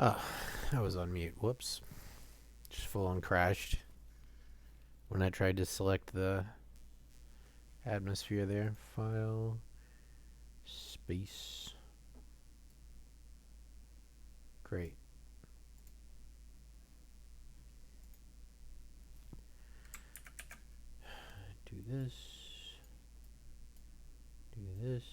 Oh, I was on mute. Whoops. Just full on crashed when I tried to select the atmosphere there. File, space. Great. Do this. Do this.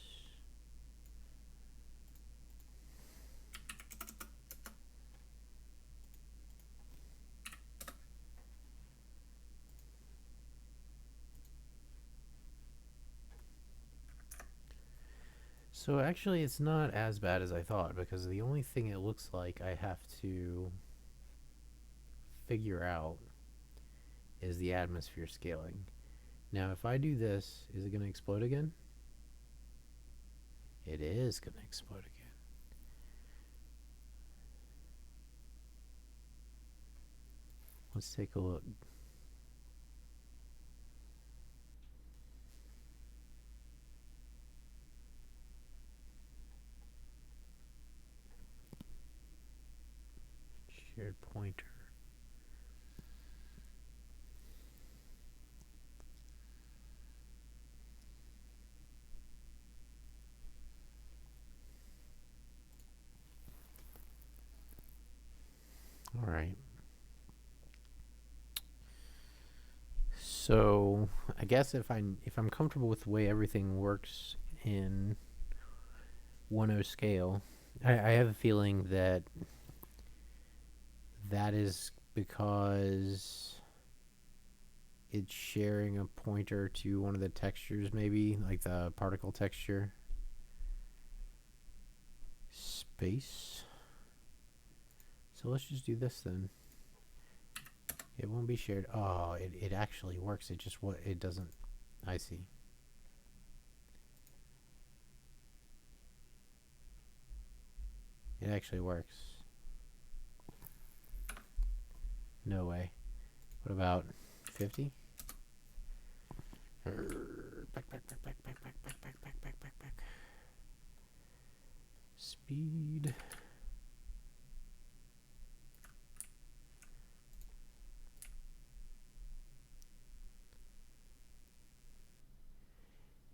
So actually it's not as bad as I thought, because the only thing it looks like I have to figure out is the atmosphere scaling. Now if I do this, is it going to explode again? It is going to explode again. Let's take a look. Shared pointer. All right. So I guess if I'm comfortable with the way everything works in 1.0 scale, I have a feeling that that is because it's sharing a pointer to one of the textures, maybe like the particle texture. Space. So let's just do this then. It won't be shared. Oh, it actually works. It just what it doesn't. I see. It actually works. No way. What about 50? Back. Speed.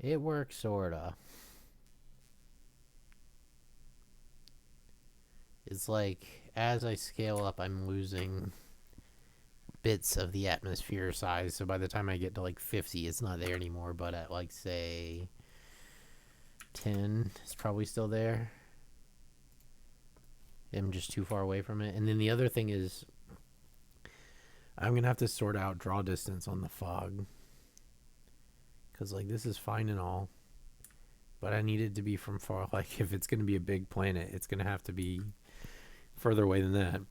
It works, sorta. It's like, as I scale up, I'm losing bits of the atmosphere size. So by the time I get to like 50, it's not there anymore. But at like, say, 10, it's probably still there. I'm just too far away from it. And then the other thing is, I'm going to have to sort out draw distance on the fog. Because, like, this is fine and all. But I need it to be from far. Like, if it's going to be a big planet, it's going to have to be further away than that.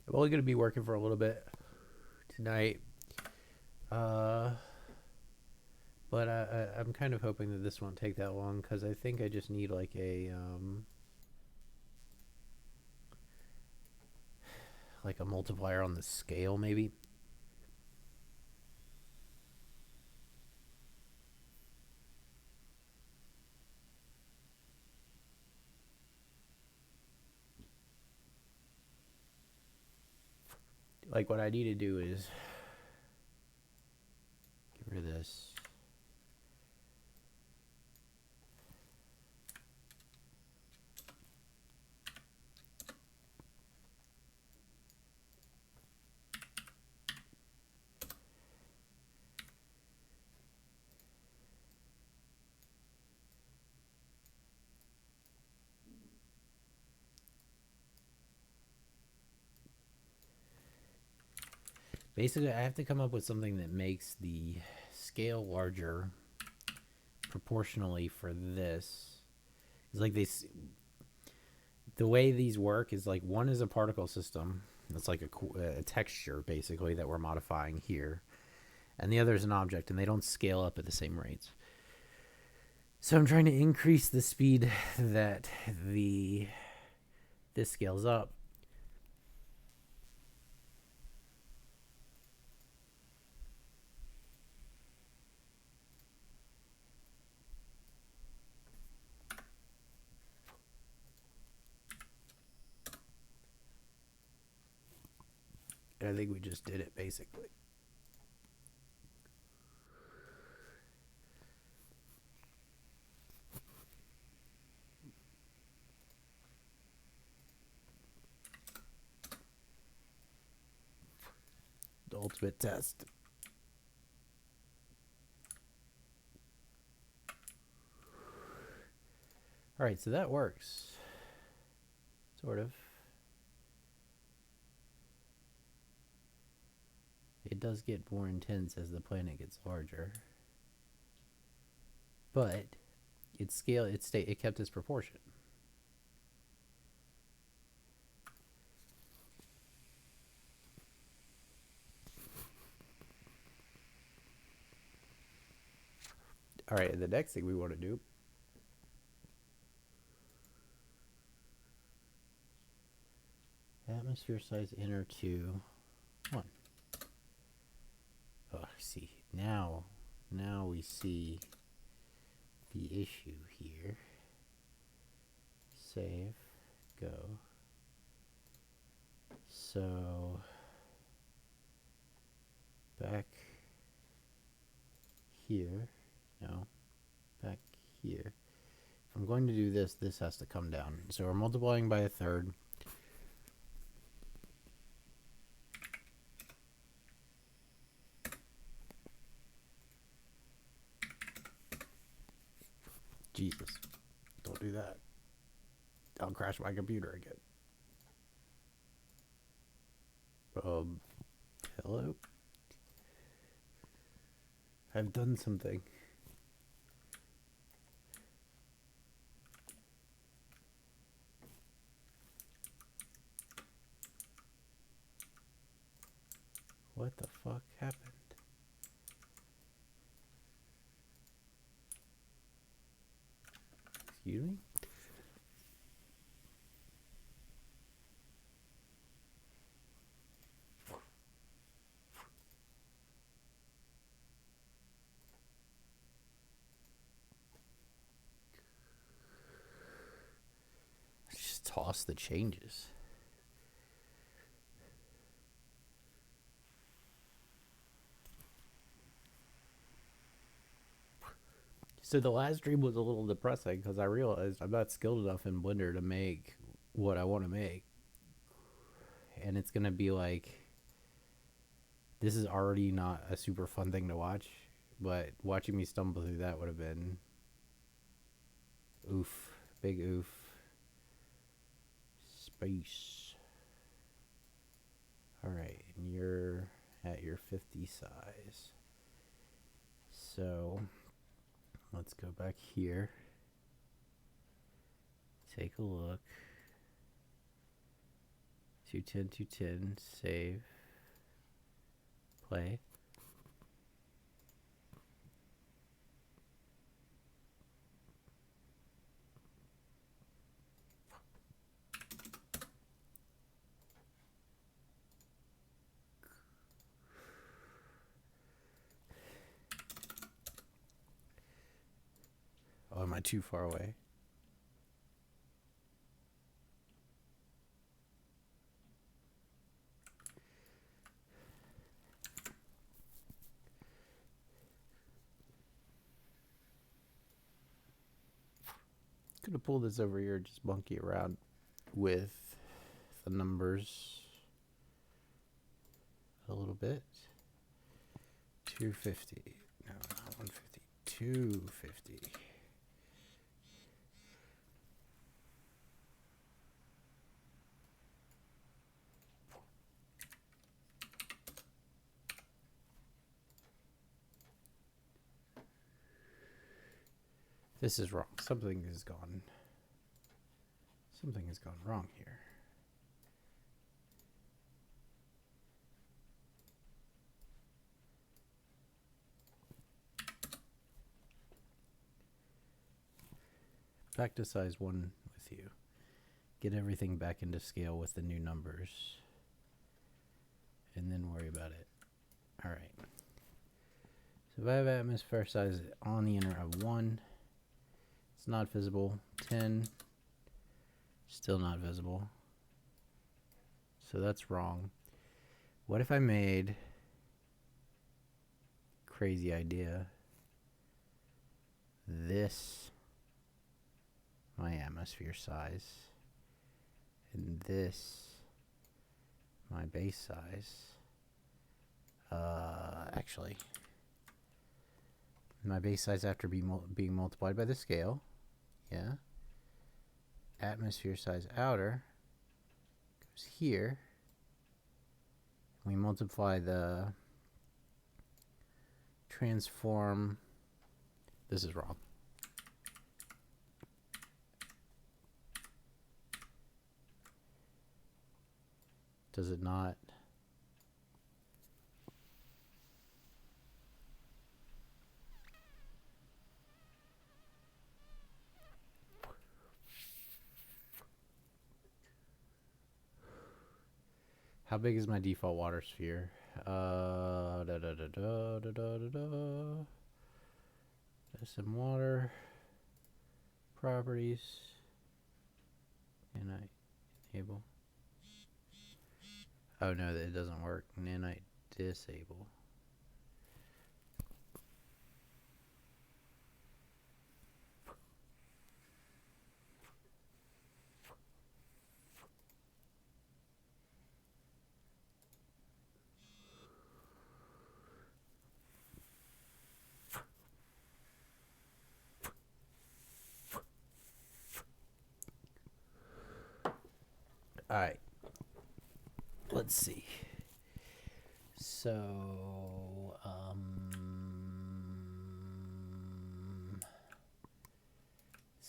I'm only going to be working for a little bit tonight. But I'm kind of hoping that this won't take that long, because I think I just need like a multiplier on the scale, maybe. Like, what I need to do is get rid of this. Basically, I have to come up with something that makes the scale larger proportionally for this. It's like the way these work is like, one is a particle system. It's like a texture, basically, that we're modifying here. And the other is an object, and they don't scale up at the same rates. So I'm trying to increase the speed that this scales up. And I think we just did it basically. The ultimate test. All right, so that works. Sort of. It does get more intense as the planet gets larger. But it kept its proportion. All right, the next thing we want to do atmosphere size enter to 1. Oh, see. Now we see the issue here. Save, go. So back here. No, back here. If I'm going to do this, this has to come down. So we're multiplying by 1/3. Jesus, don't do that. I'll crash my computer again. Hello? I've done something. What the fuck happened? Excuse me? Just toss the changes. So the last stream was a little depressing because I realized I'm not skilled enough in Blender to make what I want to make. And it's going to be like, this is already not a super fun thing to watch, but watching me stumble through that would have been oof, big oof. Space. All right, and you're at your 50 size. So let's go back here. Take a look. 210, 210, save. Play. Oh, am I too far away? Could have pulled this over here, just monkey around with the numbers a little bit. 250. No, not 150. 250. This is wrong. Something has gone wrong here. Back to size 1 with you. Get everything back into scale with the new numbers. And then worry about it. Alright. So if I have atmosphere size on the inner of 1, it's not visible. 10, still not visible. So that's wrong. What if I made, crazy idea, this my atmosphere size, and this my base size. Actually, my base size after being multiplied by the scale, yeah. Atmosphere size outer goes here. We multiply the transform. This is wrong. Does it not? How big is my default water sphere? SM water properties, and I enable. Oh no, it doesn't work. And then I disable. All right. Let's see. So,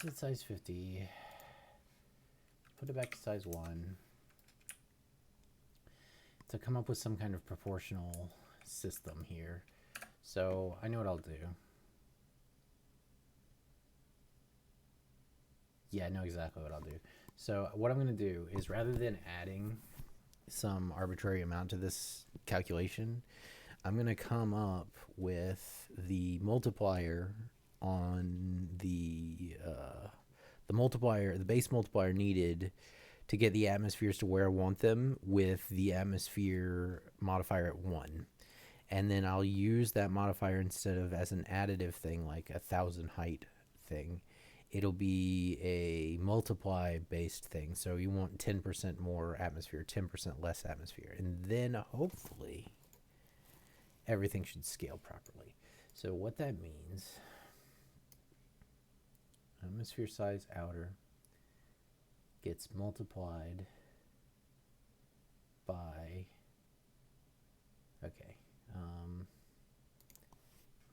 this is size 50. Put it back to size 1. To come up with some kind of proportional system here. So, I know what I'll do. Yeah, I know exactly what I'll do. So what I'm going to do is, rather than adding some arbitrary amount to this calculation, I'm going to come up with the multiplier on the multiplier, the base multiplier needed to get the atmospheres to where I want them, with the atmosphere modifier at 1. And then I'll use that modifier instead of as an additive thing, like 1,000 height thing. It'll be a multiply based thing. So you want 10% more atmosphere, 10% less atmosphere. And then hopefully everything should scale properly. So what that means, atmosphere size outer gets multiplied by, okay,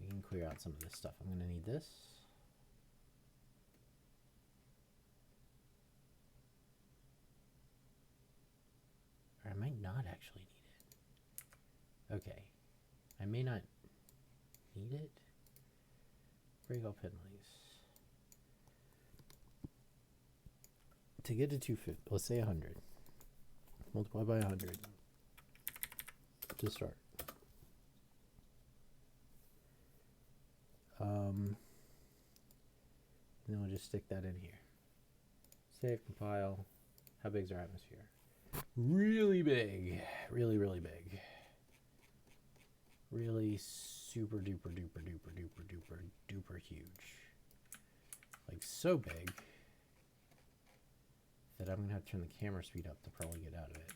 we can clear out some of this stuff. I'm going to need this. Or I might not actually need it. Okay. I may not need it. Break all penalties. To get to 250, let's say 100. Multiply by 100 to start. Then we'll just stick that in here. Save, compile. How big is our atmosphere? Really big. Really, really big. Really super duper duper duper duper duper duper huge. Like so big that I'm going to have to turn the camera speed up to probably get out of it.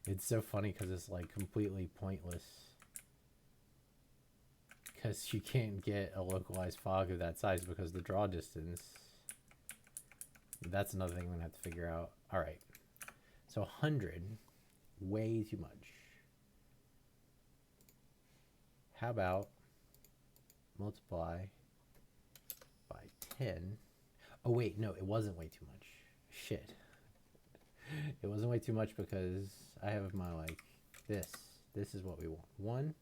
It's so funny because it's like completely pointless, because you can't get a localized fog of that size because the draw distance. That's another thing I'm going to have to figure out. All right. So 100, way too much. How about multiply by 10? Oh, wait, no, it wasn't way too much. Shit. It wasn't way too much because I have my, like, this. This is what we want. 1,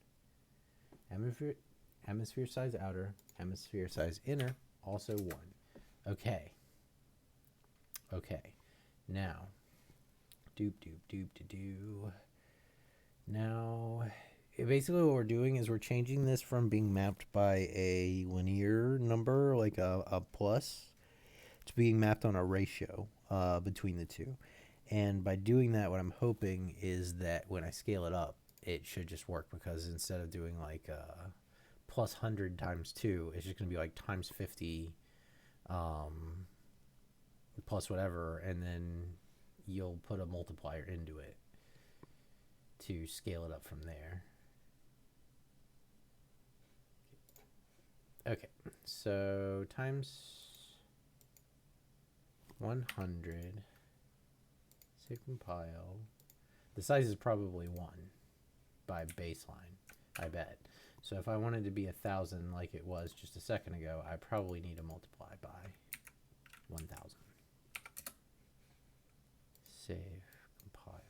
atmosphere size outer, atmosphere size inner, also 1. Okay. Okay. Now, doop. Now, basically what we're doing is we're changing this from being mapped by a linear number, like a plus, to being mapped on a ratio between the two. And by doing that, what I'm hoping is that when I scale it up, it should just work, because instead of doing like plus 100 times 2, it's just going to be like times 50 plus whatever, and then you'll put a multiplier into it to scale it up from there. Okay, so times 100 to compile. The size is probably 1 by baseline, I bet. So if I wanted to be 1,000 like it was just a second ago, I probably need to multiply by 1,000. Save, compile.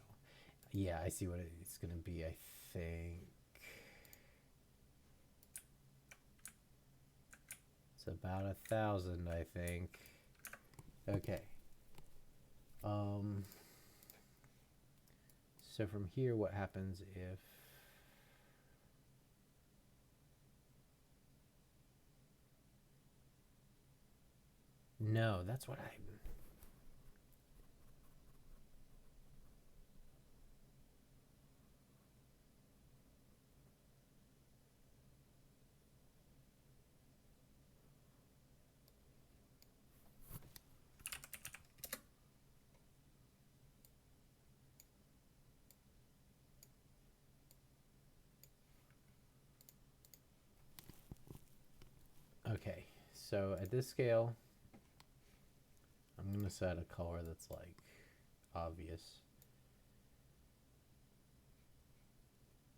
Yeah, I see what it's going to be, I think. It's about 1,000, I think. Okay. So from here, what happens if... No, that's what I... Okay, so at this scale, I'm going to set a color that's like obvious.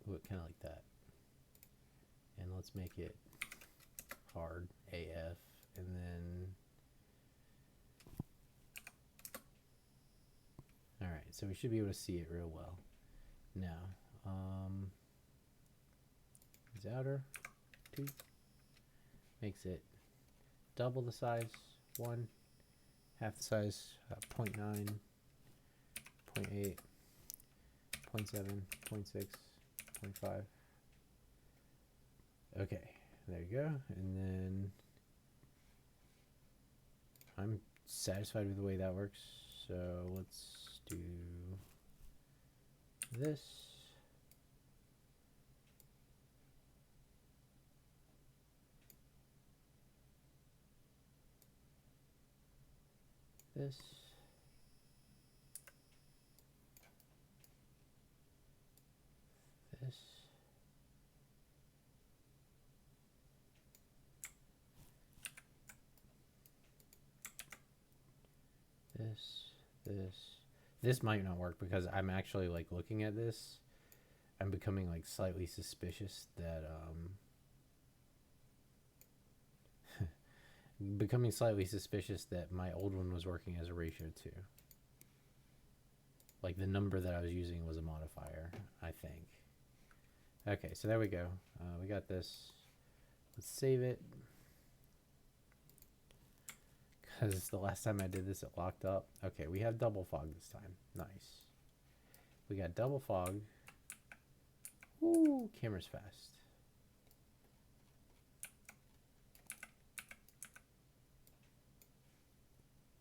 Ooh, kind of like that. And let's make it hard, AF, and then... Alright, so we should be able to see it real well. Now, is outer 2 makes it double the size, 1, half the size, 0.9, 0.8, 0.7, 0.6, 0.5. Okay, there you go. And then I'm satisfied with the way that works. So let's do this. This. This. This might not work because I'm actually like looking at this. I'm becoming like slightly suspicious that my old one was working as a ratio 2. Like the number that I was using was a modifier, I think. Okay, so there we go. We got this. Let's save it. Because the last time I did this, it locked up. Okay, we have double fog this time. Nice. We got double fog. Ooh, camera's fast.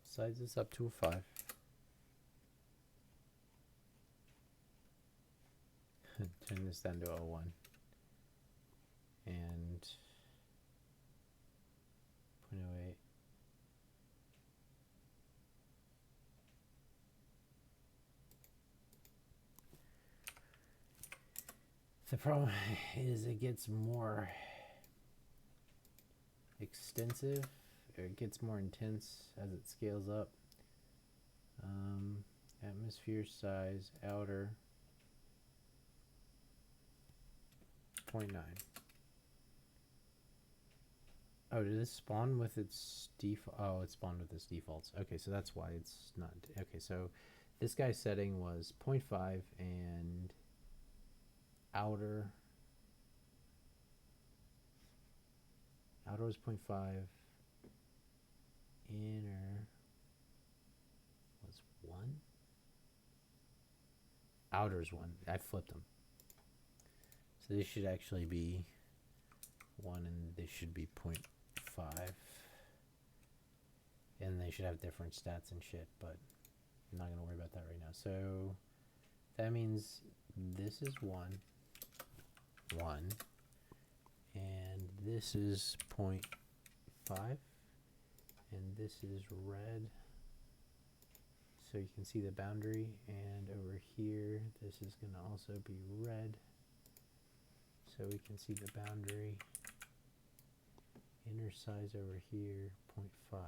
Size this up to a 5. Turn this down to a 1. And 0.08. The problem is it gets more extensive, or it gets more intense as it scales up. Atmosphere size, outer, 0.9. Oh, did this spawn with its default? Oh, it spawned with its defaults. Okay, so that's why it's not. Okay, so this guy's setting was 0.5 and outer was 0.5, inner was 1, outer's 1. I flipped them, so this should actually be 1 and this should be 0.5, and they should have different stats and shit, but I'm not going to worry about that right now. So that means this is 1, 1, and this is 0.5, and this is red. So you can see the boundary, and over here, this is going to also be red. So we can see the boundary. Inner size over here, 0.5.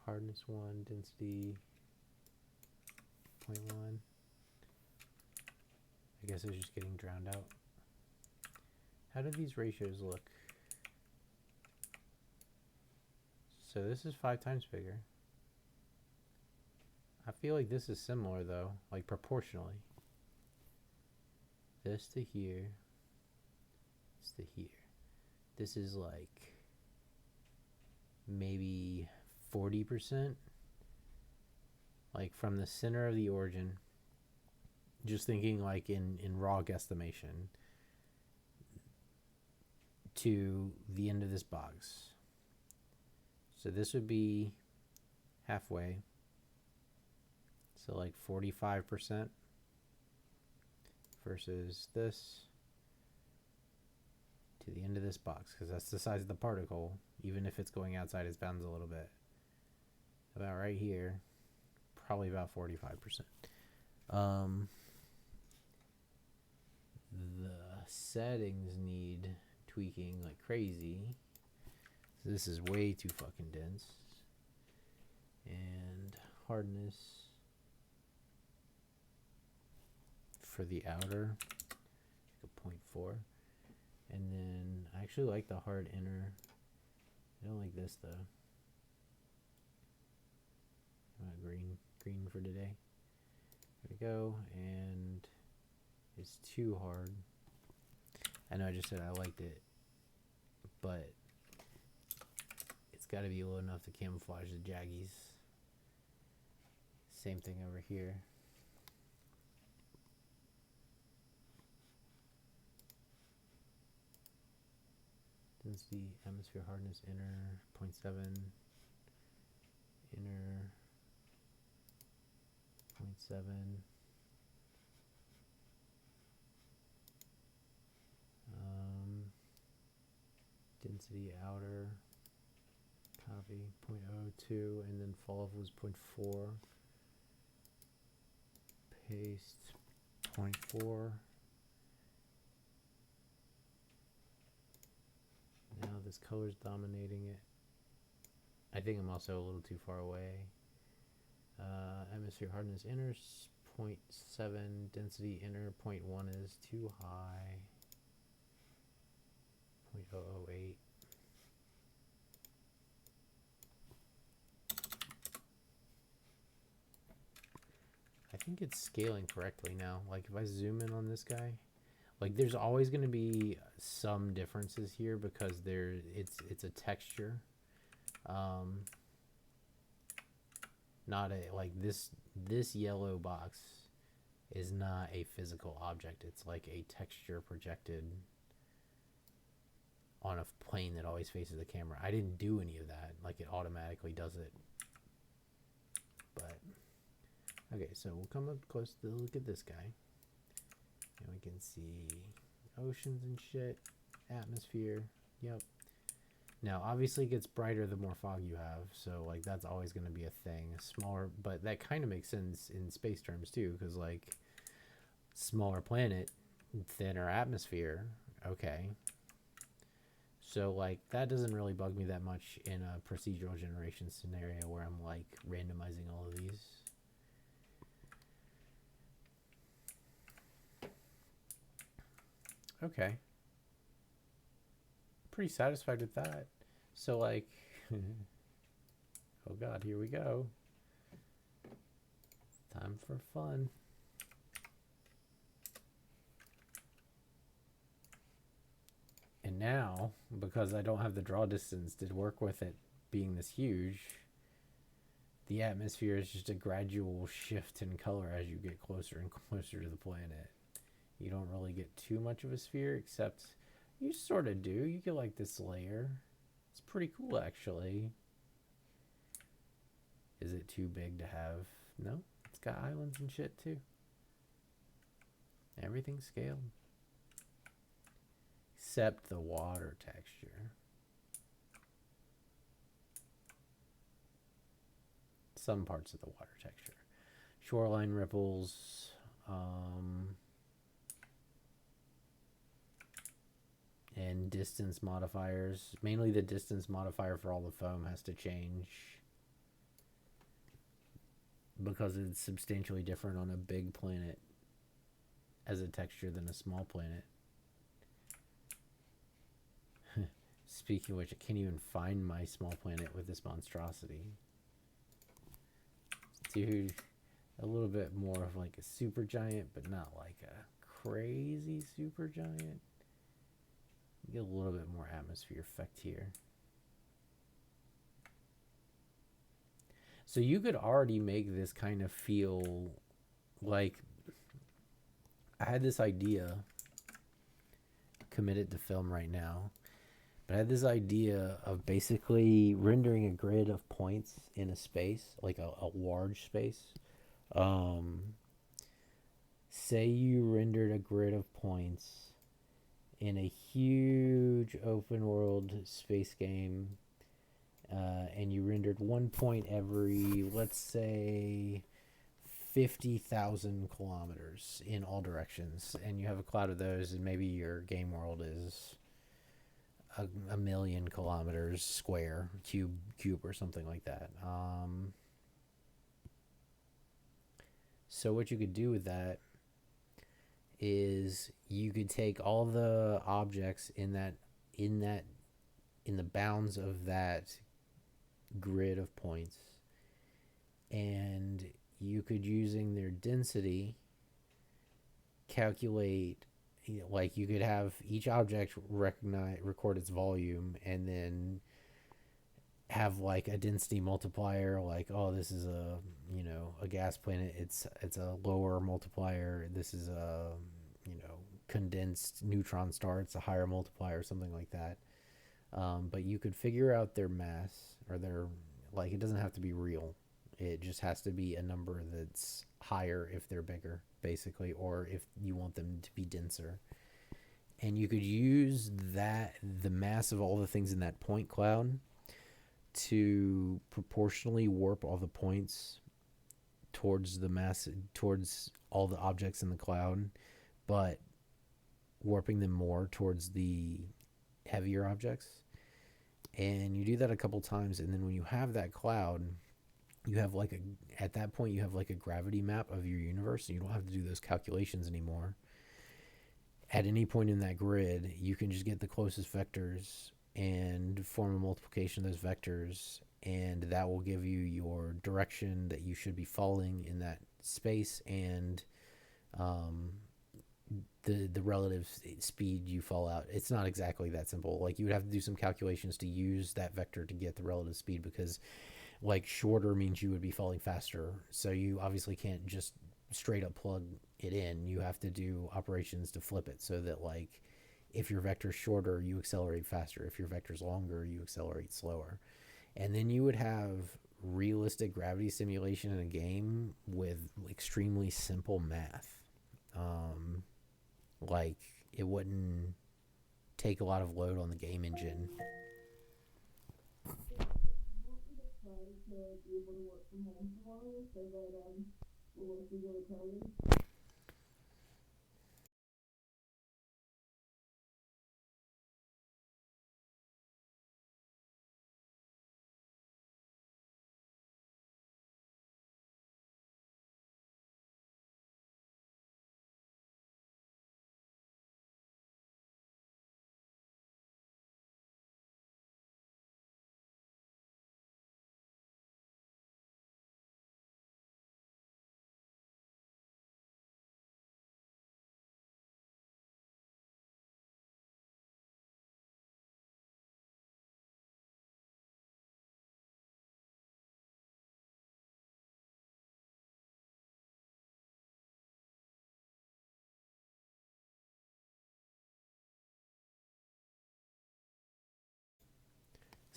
Hardness 1, density 0.1. I guess it's just getting drowned out. How do these ratios look? So this is 5 times bigger. I feel like this is similar though, like proportionally. This to here, this to here. This is like maybe 40%, like from the center of the origin, just thinking like in raw guesstimation, to the end of this box. So this would be halfway, so like 45% versus this to the end of this box, because that's the size of the particle, even if it's going outside its bounds a little bit. About right here, probably about 45%. The settings need tweaking like crazy. So this is way too fucking dense. And hardness for the outer, like a 0.4. And then I actually like the hard inner. I don't like this though. Green for today. There we go. And it's too hard. I know I just said I liked it, but it's got to be low enough to camouflage the jaggies. Same thing over here. Density, atmosphere hardness, inner 0.7, inner 0.7. Density outer, copy 0.02, and then fall was 0.4. Paste 0.4. Now this color's dominating it. I think I'm also a little too far away. Atmosphere hardness inner 0.7, density inner 0.1 is too high. 0.008. I think it's scaling correctly now. Like if I zoom in on this guy, like there's always going to be some differences here because it's a texture. Not a, like this yellow box is not a physical object. It's like a texture projected on a plane that always faces the camera. I didn't do any of that. Like it automatically does it. But okay, so we'll come up close to look at this guy. And we can see oceans and shit. Atmosphere. Yep. Now, obviously it gets brighter the more fog you have. So, like, that's always going to be a thing. Smaller, but that kind of makes sense in space terms, too. Because, like, smaller planet, thinner atmosphere. Okay. So, like, that doesn't really bug me that much in a procedural generation scenario where I'm, like, randomizing all of these. Okay. Pretty satisfied with that. So, like, oh god, here we go. Time for fun. And now, because I don't have the draw distance to work with it being this huge, the atmosphere is just a gradual shift in color as you get closer and closer to the planet. You don't really get too much of a sphere, except you sort of do. You get like this layer. It's pretty cool, actually. Is it too big to have? No, it's got islands and shit too. Everything's scaled. Except the water texture. Some parts of the water texture. Shoreline ripples. And distance modifiers. Mainly the distance modifier for all the foam has to change because it's substantially different on a big planet as a texture than a small planet. Speaking of which, I can't even find my small planet with this monstrosity. Dude, a little bit more of like a super giant, but not like a crazy super giant. Get a little bit more atmosphere effect here. So you could already make this kind of feel like I had this idea committed to film right now, but I had this idea of basically rendering a grid of points in a space, like a large space. Say you rendered a grid of points in a huge open world space game, and you rendered 1 point every, let's say, 50,000 kilometers in all directions, and you have a cloud of those, and maybe your game world is a million kilometers square, cube or something like that. So what you could do with that is you could take all the objects in the bounds of that grid of points, and you could, using their density, calculate, like you could have each object record its volume, and then have like a density multiplier, like, oh, this is a gas planet, it's a lower multiplier, this is a condensed neutron star, it's a higher multiplier, something like that. But you could figure out their mass, or their, like, it doesn't have to be real, it just has to be a number that's higher if they're bigger, basically, or if you want them to be denser. And you could use the mass of all the things in that point cloud to proportionally warp all the points towards the mass, towards all the objects in the cloud, but warping them more towards the heavier objects. And you do that a couple times, and then when you have that cloud, you have like at that point you have like a gravity map of your universe, and you don't have to do those calculations anymore. At any point in that grid, you can just get the closest vectors and form a multiplication of those vectors, and that will give you your direction that you should be following in that space, and the relative speed you fall out. It's not exactly that simple. Like, you would have to do some calculations to use that vector to get the relative speed, because like shorter means you would be falling faster. So you obviously can't just straight up plug it in. You have to do operations to flip it, so that, like, if your vector's shorter, you accelerate faster. If your vector's longer, you accelerate slower. And then you would have realistic gravity simulation in a game with extremely simple math. Like, it wouldn't take a lot of load on the game engine.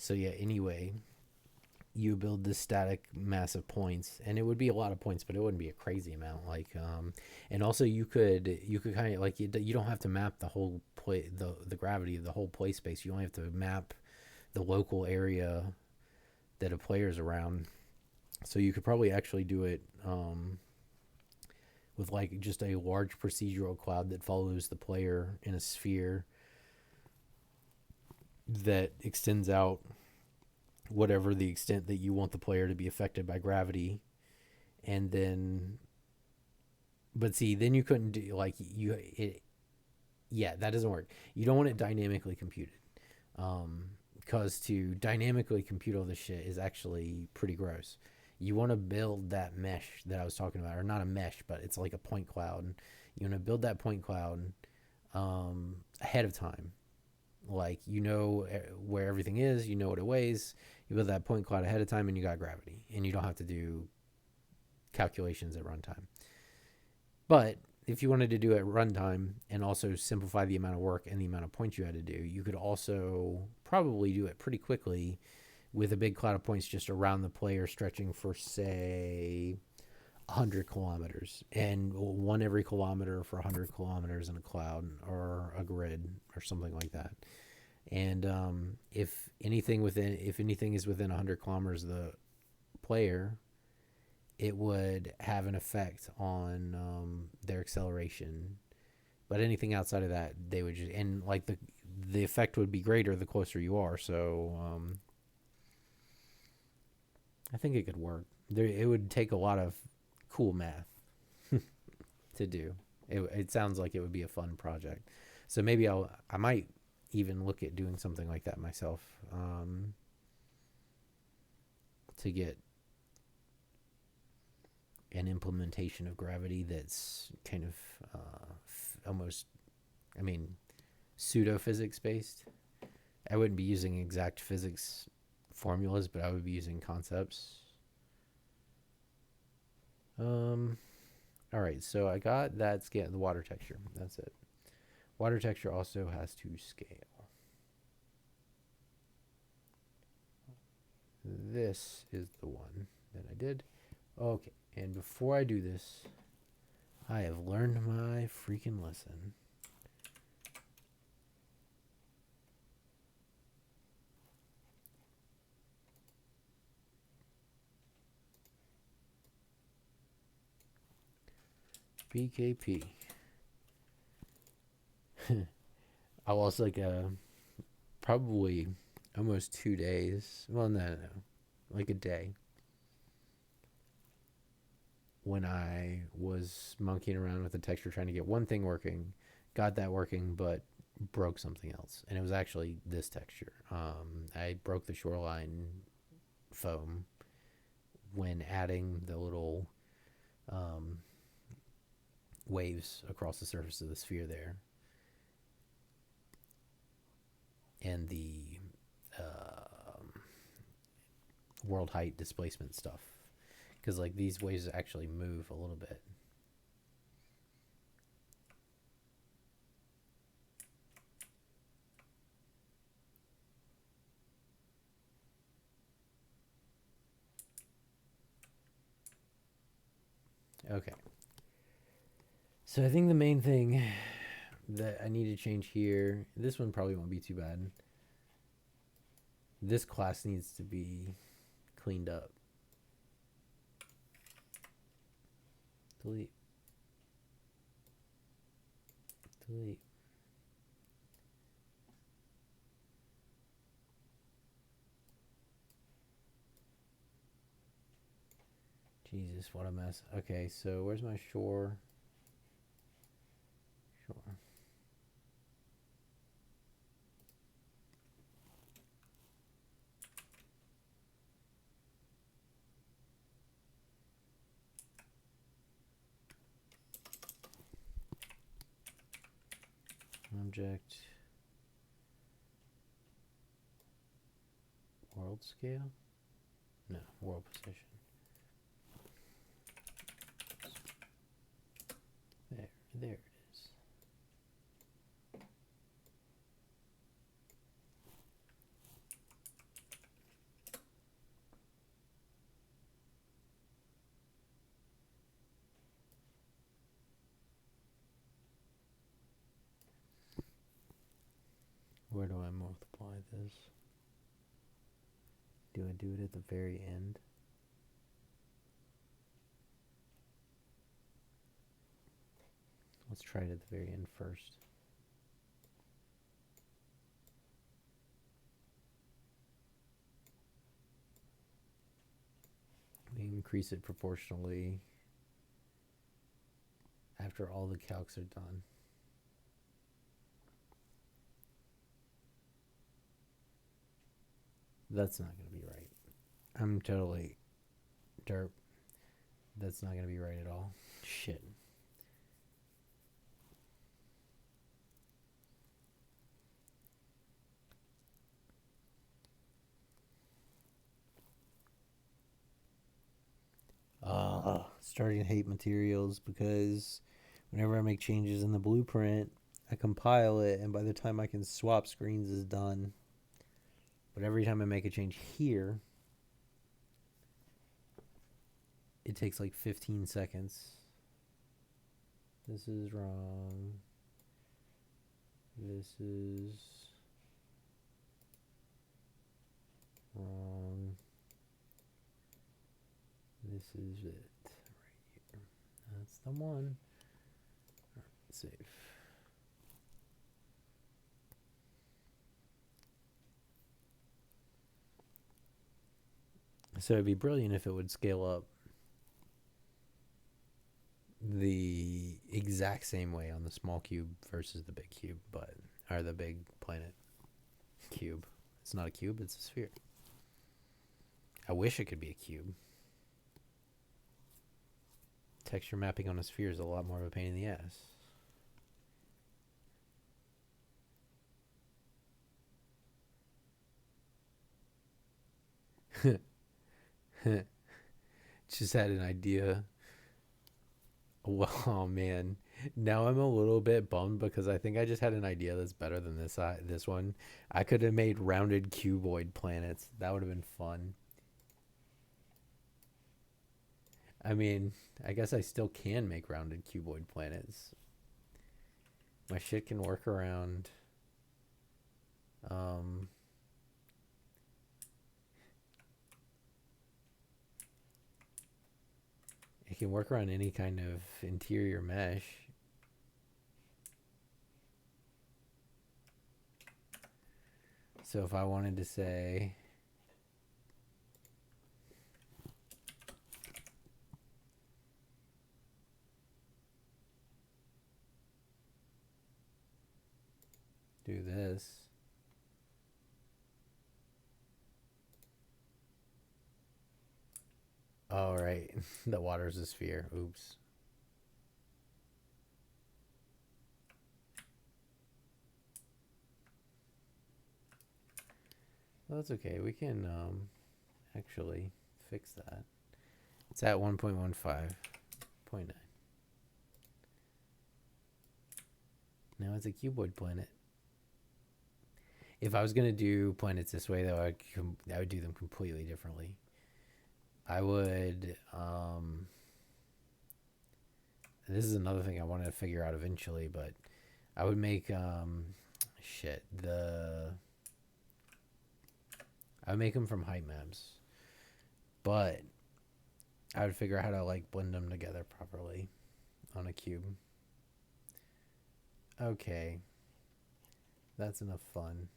So yeah, anyway, you build this static mass of points, and it would be a lot of points, but it wouldn't be a crazy amount. Like, and also you could kind of like you don't have to map the whole play the gravity of the whole play space. You only have to map the local area that a player's around. So you could probably actually do it with like just a large procedural cloud that follows the player in a sphere that extends out whatever the extent that you want the player to be affected by gravity. And then, but see, then you couldn't do like yeah, that doesn't work. You don't want it dynamically computed, because to dynamically compute all this shit is actually pretty gross. You want to build that mesh that I was talking about, or not a mesh, but it's like a point cloud. You want to build that point cloud ahead of time. Like, you know where everything is, you know what it weighs. You build that point cloud ahead of time, and you got gravity, and you don't have to do calculations at runtime. But if you wanted to do it at runtime and also simplify the amount of work and the amount of points you had to do, you could also probably do it pretty quickly with a big cloud of points just around the player, stretching for, say, 100 kilometers, and one every kilometer for 100 kilometers in a cloud or a grid or something like that. And if anything is within 100 kilometers of the player, it would have an effect on their acceleration. But anything outside of that, they would just, and like the effect would be greater the closer you are. So I think it could work. It would take a lot of cool math to do. It sounds like it would be a fun project. So maybe I might even look at doing something like that myself, to get an implementation of gravity that's kind of almost, I mean, pseudo physics based. I wouldn't be using exact physics formulas, but I would be using concepts. All right, so I got that scale, the water texture. That's it. Water texture also has to scale. This is the one that I did. Okay, and before I do this, I have learned my freaking lesson. BKP. I lost like probably almost 2 days. Well, no, like a day, when I was monkeying around with the texture trying to get one thing working, got that working, but broke something else. And it was actually this texture. I broke the shoreline foam when adding the little waves across the surface of the sphere there. And the world height displacement stuff. Because like these waves actually move a little bit. Okay. So I think the main thing that I need to change here, this one probably won't be too bad. This class needs to be cleaned up. Delete. Delete. Jesus, what a mess. Okay, so where's my shore? Shore. Object. World scale? No, world position. There it is. Where do I multiply this? Do I do it at the very end? Let's try it at the very end first. We increase it proportionally after all the calcs are done. That's not going to be right. I'm totally derp. That's not going to be right at all. Shit. Starting to hate materials because whenever I make changes in the blueprint, I compile it, and by the time I can swap screens is done. But every time I make a change here, it takes like 15 seconds. This is wrong. This is wrong. This is it right here. That's the one. All right, save. So it'd be brilliant if it would scale up the exact same way on the small cube versus the big cube, or the big planet cube. It's not a cube, it's a sphere. I wish it could be a cube. Texture mapping on a sphere is a lot more of a pain in the ass. Just had an idea. Well, oh man, now I'm a little bit bummed because I think I just had an idea that's better than this one. I could have made rounded cuboid planets. That would have been fun. I mean, I guess I still can make rounded cuboid planets. My shit can work around. It can work around any kind of interior mesh. So if I wanted to say, do this. Oh, right. The water's a sphere. Oops. Well, that's okay. We can actually fix that. It's at 1.15.9. Now it's a cuboid planet. If I was going to do planets this way, though, I would do them completely differently. I would... this is another thing I wanted to figure out eventually, but I would make... I would make them from height maps. But I would figure out how to like blend them together properly on a cube. Okay. That's enough fun.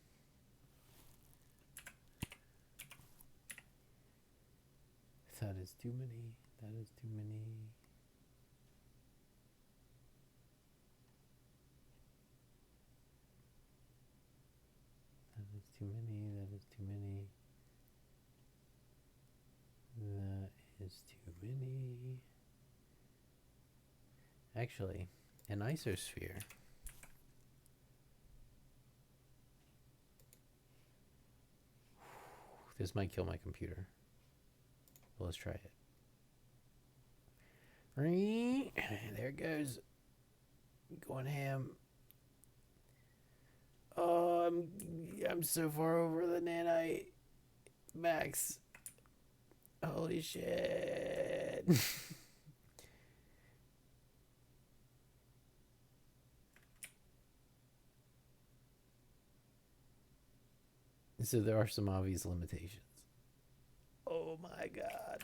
That is too many. That is too many. That is too many. That is too many. That is too many. Actually, an isosphere. This might kill my computer. But let's try it. There it goes. Going ham. Oh, I'm so far over the nanite max. Holy shit. So there are some obvious limitations. Oh my god.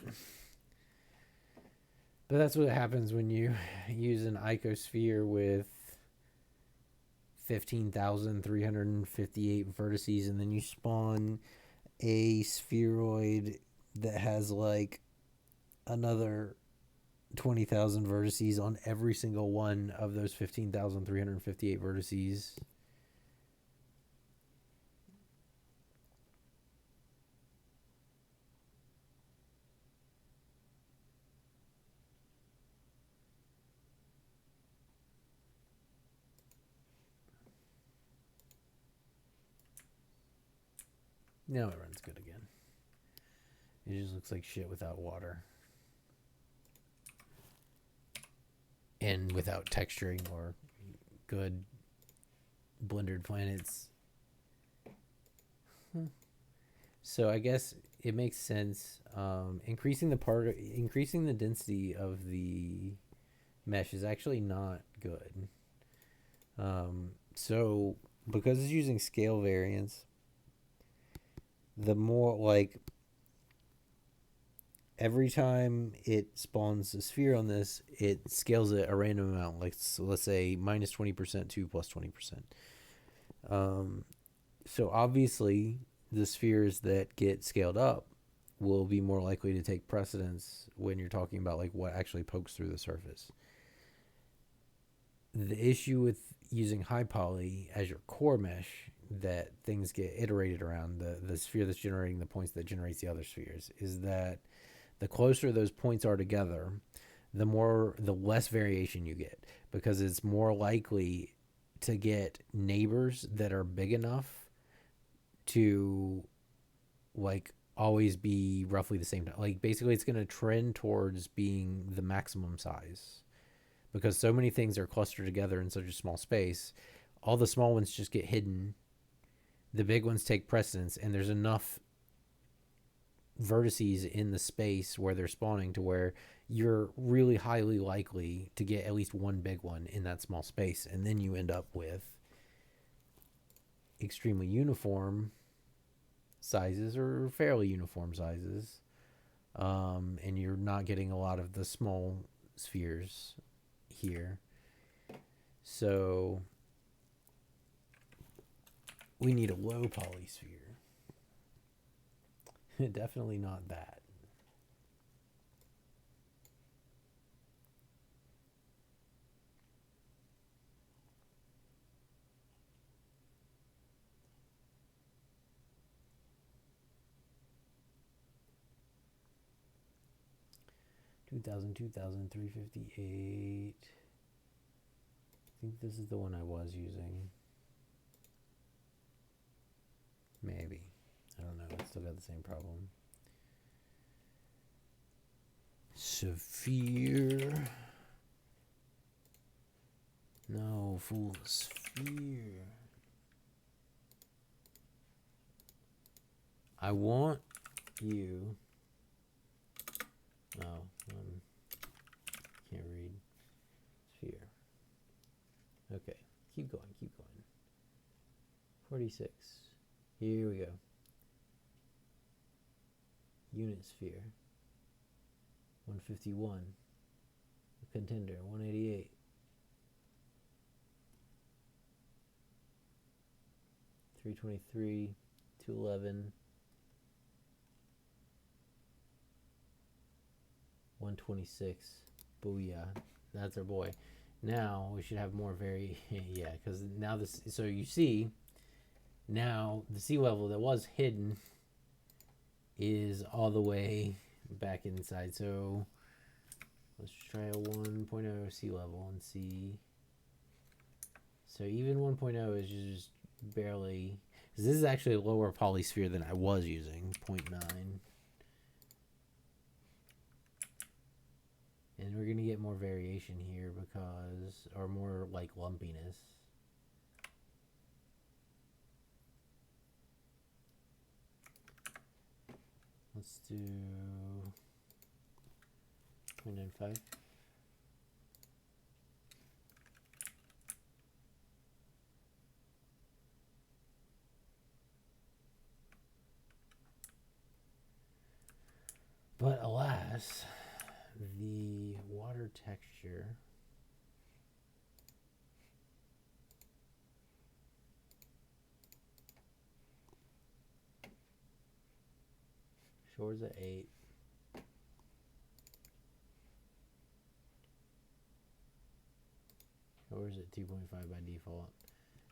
But that's what happens when you use an icosphere with 15,358 vertices and then you spawn a spheroid that has like another 20,000 vertices on every single one of those 15,358 vertices. Now it runs good again. It just looks like shit without water. And without texturing or good blendered planets. So I guess it makes sense. Increasing the density of the mesh is actually not good. So because it's using scale variance, the more like every time it spawns a sphere on this, it scales it a random amount. Like, so let's say minus 20% to plus 20%. So obviously, the spheres that get scaled up will be more likely to take precedence when you're talking about like what actually pokes through the surface. The issue with using high poly as your core mesh that things get iterated around, the sphere that's generating the points that generates the other spheres, is that the closer those points are together, the less variation you get, because it's more likely to get neighbors that are big enough to like always be roughly the same. Like basically it's going to trend towards being the maximum size because so many things are clustered together in such a small space. All the small ones just get hidden. The big ones take precedence, and there's enough vertices in the space where they're spawning to where you're really highly likely to get at least one big one in that small space, and then you end up with extremely uniform sizes or fairly uniform sizes, and you're not getting a lot of the small spheres here. So we need a low poly sphere. Definitely not that. Two thousand, 358. I think this is the one I was using. Maybe. I don't know. It's still got the same problem. Sphere. No, full sphere. I want you. Oh, can't read. Sphere. Okay, keep going, keep going. 46. Here we go. Unit sphere. 151. Contender. 188. 323. 211. 126. Booyah. That's our boy. Now we should have more yeah, because now this, so you see, now the sea level that was hidden is all the way back inside. So let's try a 1.0 sea level and see. So even 1.0 is just barely, because this is actually a lower polysphere than I was using, 0.9. And we're going to get more variation here because, or more like lumpiness. Let's do 0.95. Yes, the water texture. Shores at 8. Shores at 2.5 by default.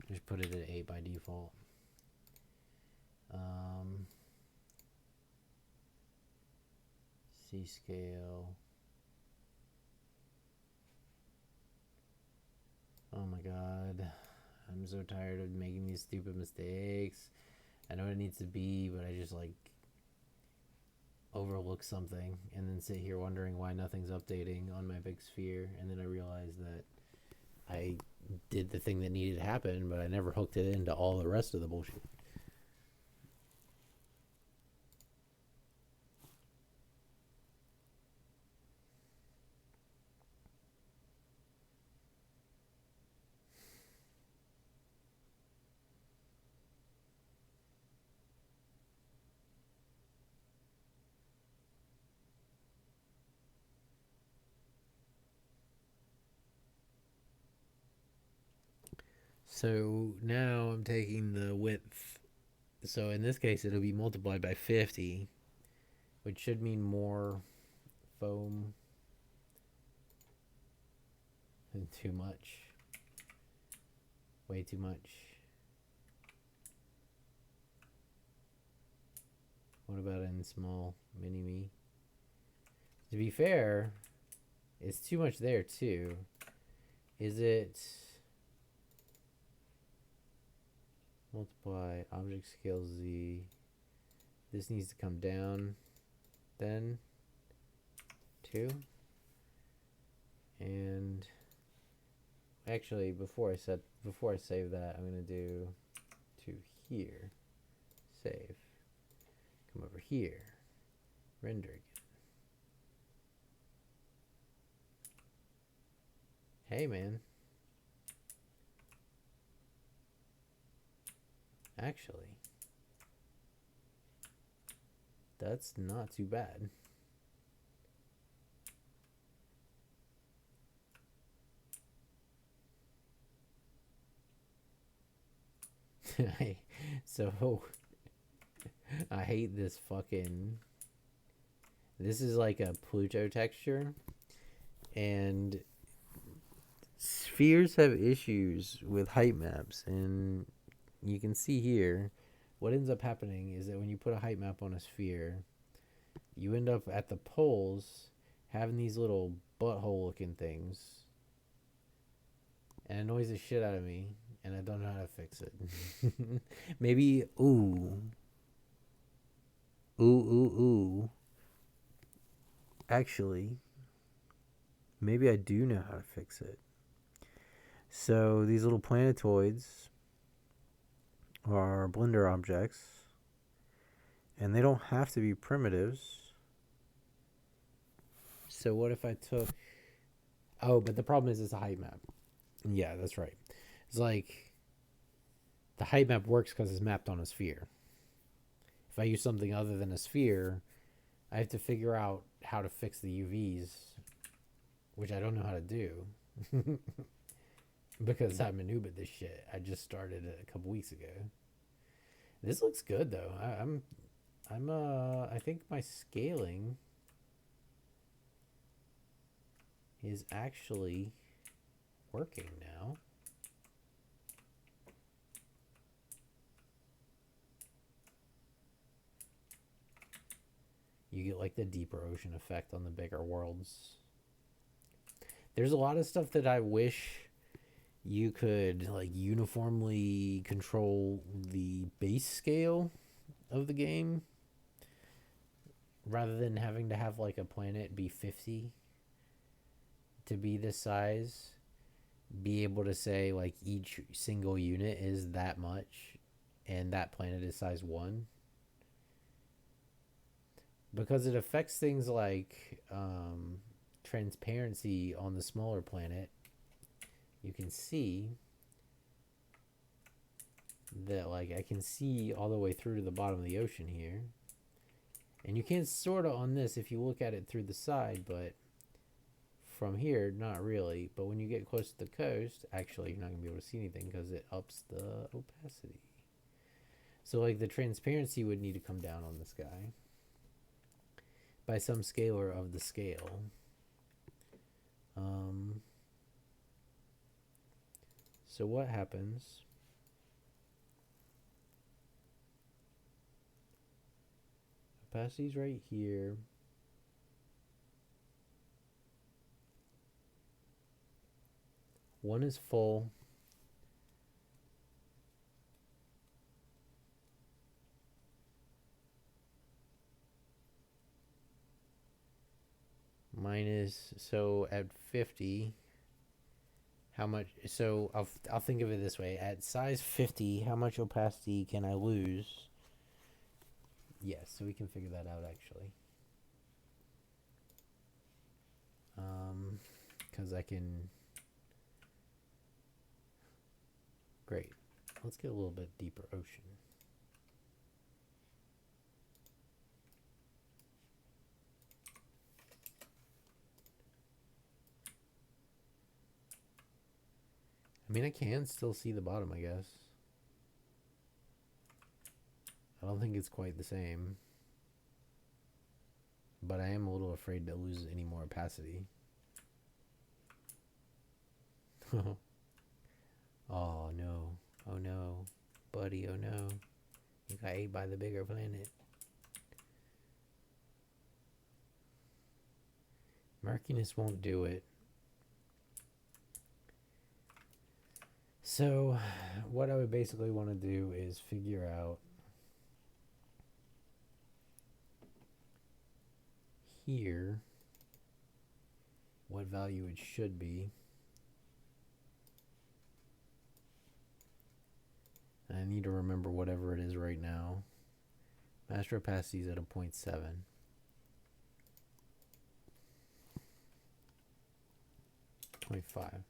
Just put it at 8 by default. C scale. Oh my god. I'm so tired of making these stupid mistakes. I know it needs to be, but I just like overlook something and then sit here wondering why nothing's updating on my big sphere, and then I realize that I did the thing that needed to happen, but I never hooked it into all the rest of the bullshit. So now I'm taking the width. So in this case, it'll be multiplied by 50, which should mean more foam and too much. Way too much. What about in small mini me? To be fair, it's too much there too. Is it multiply object scale Z? This needs to come down then 2. And actually before I save that, I'm gonna do to here. Save. Come over here. Render again. Hey man. Actually, that's not too bad. So I hate this fucking. This is like a Pluto texture, and spheres have issues with height maps, and you can see here what ends up happening is that when you put a height map on a sphere, you end up at the poles having these little butthole looking things, and it annoys the shit out of me, and I don't know how to fix it. Maybe ooh. Actually, maybe I do know how to fix it. So these little planetoids are Blender objects, and they don't have to be primitives. So what if I took... Oh, but the problem is it's a height map. Yeah, that's right. It's like the height map works because it's mapped on a sphere. If I use something other than a sphere, I have to figure out how to fix the UVs, which I don't know how to do. Because I'm a noob at this shit. I just started it a couple weeks ago. This looks good though. I think my scaling is actually working now. You get like the deeper ocean effect on the bigger worlds. There's a lot of stuff that I wish you could like uniformly control the base scale of the game rather than having to have like a planet be 50 to be this size. Be able to say like each single unit is that much and that planet is size 1, because it affects things like transparency on the smaller planet. You can see that like I can see all the way through to the bottom of the ocean here, And you can sort of on this if you look at it through the side, but from here, not really. But when you get close to the coast, actually, you're not going to be able to see anything because it ups the opacity. So, like, the transparency would need to come down on this guy by some scalar of the scale. So what happens? Opacity's right here. One is full. Minus, so at 50, how much? So I'll think of it this way: at size 50, how much opacity can I lose? Yes, so we can figure that out actually. Because I can. Great. Let's get a little bit deeper ocean. I mean, I can still see the bottom, I guess. I don't think it's quite the same. But I am a little afraid to lose any more opacity. Oh no. Oh no. Buddy, oh no. You got ate by the bigger planet. Murkiness won't do it. So, what I would basically want to do is figure out here what value it should be. I need to remember whatever it is right now. Master opacity is at a 0.7. 0.5.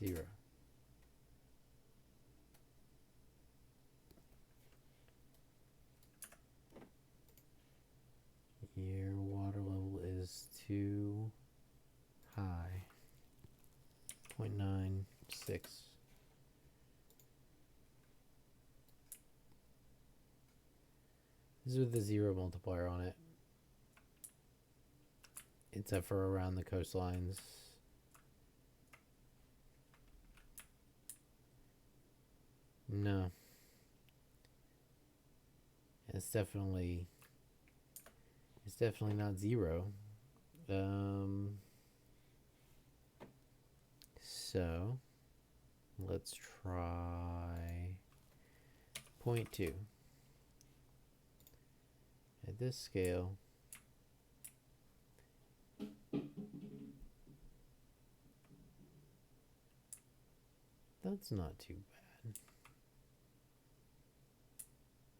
0. Your water level is too high. 0.96. This is with the 0 multiplier on it. It's up for around the coastlines. No. It's definitely not 0. So let's try 0.2. At this scale, that's not too bad.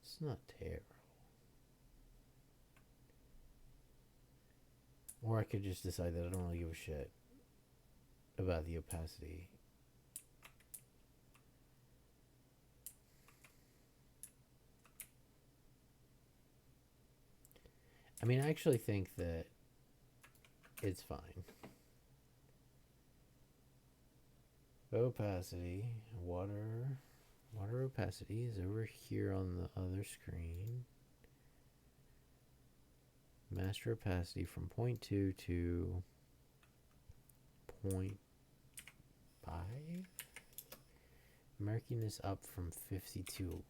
It's not terrible. Or I could just decide that I don't really give a shit about the opacity. I mean, I actually think that it's fine. Opacity, water opacity is over here on the other screen. Master opacity from 0.2 to 0.5. Murkiness up from 50 to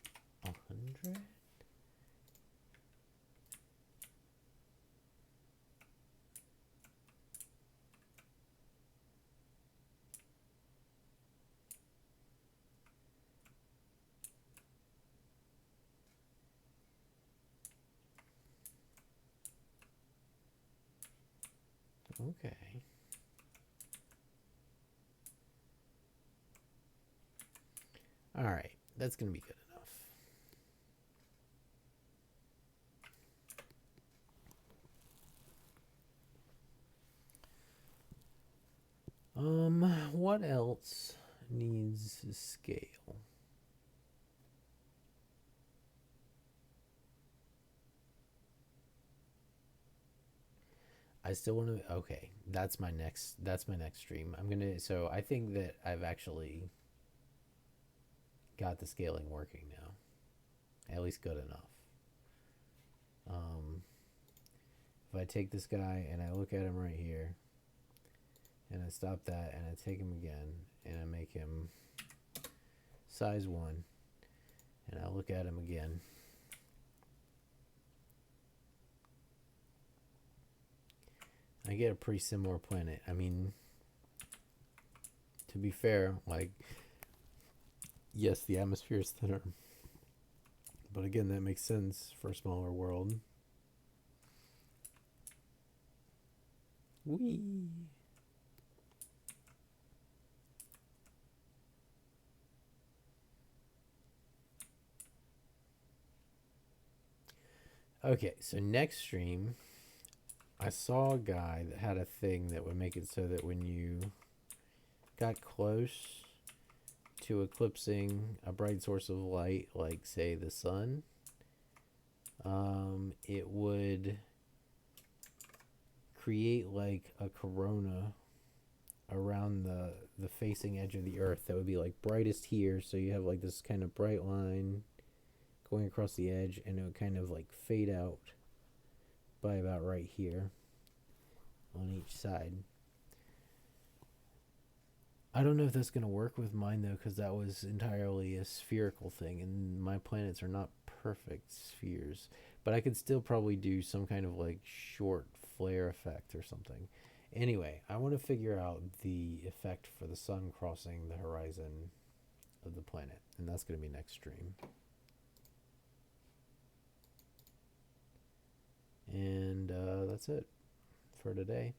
100. Okay. All right, that's going to be good enough. What else needs scale? I still want to. Okay, that's my next. That's my next stream. I'm gonna. So I think that I've actually got the scaling working now, at least good enough. Um, if I take this guy and I look at him right here, and I stop that and I take him again and I make him size 1, and I look at him again, I get a pretty similar planet. I mean, to be fair, like, yes, the atmosphere is thinner, but again, that makes sense for a smaller world. Whee! Okay, so next stream, I saw a guy that had a thing that would make it so that when you got close to eclipsing a bright source of light, like say the sun, it would create like a corona around the facing edge of the earth that would be like brightest here, so you have like this kind of bright line going across the edge, and it would kind of like fade out by about right here on each side. I don't know if that's going to work with mine though, because that was entirely a spherical thing, and my planets are not perfect spheres. But I could still probably do some kind of like short flare effect or something. Anyway, I want to figure out the effect for the sun crossing the horizon of the planet, and that's going to be next stream. And that's it for today.